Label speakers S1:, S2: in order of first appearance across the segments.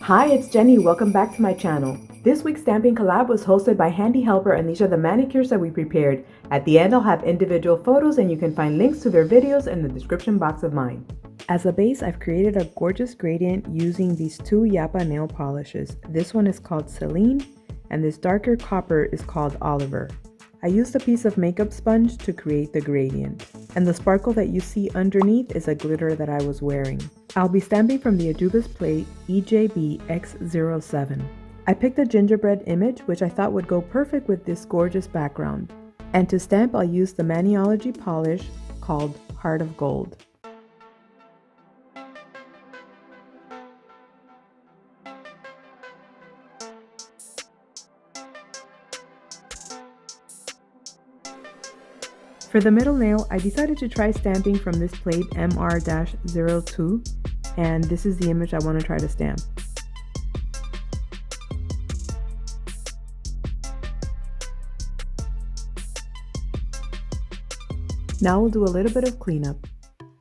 S1: Hi, it's Jenny. Welcome back to my channel. This week's stamping collab was hosted by Handy Helper, and these are the manicures that we prepared. At the end, I'll have individual photos and you can find links to their videos in the description box of mine. As a base, I've created a gorgeous gradient using these two Yappa nail polishes. This one is called Celine and this darker copper is called Oliver. I used a piece of makeup sponge to create the gradient, and the sparkle that you see underneath is a glitter that I was wearing. I'll be stamping from the Ajubis plate EJB X07. I picked a gingerbread image which I thought would go perfect with this gorgeous background. And to stamp, I'll use the Maniology polish called Heart of Gold. For the middle nail, I decided to try stamping from this plate MR-02, and this is the image I want to try to stamp. Now we'll do a little bit of cleanup.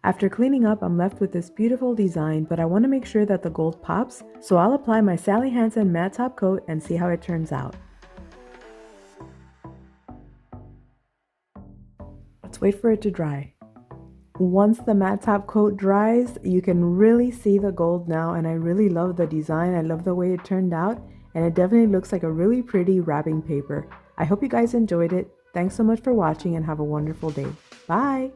S1: After cleaning up, I'm left with this beautiful design, but I want to make sure that the gold pops, so I'll apply my Sally Hansen matte top coat and see how it turns out. Let's wait for it to dry. Once the matte top coat dries, you can really see the gold now, and I really love the design. I love the way it turned out, and it definitely looks like a really pretty wrapping paper. I hope you guys enjoyed it. Thanks so much for watching and have a wonderful day. Bye!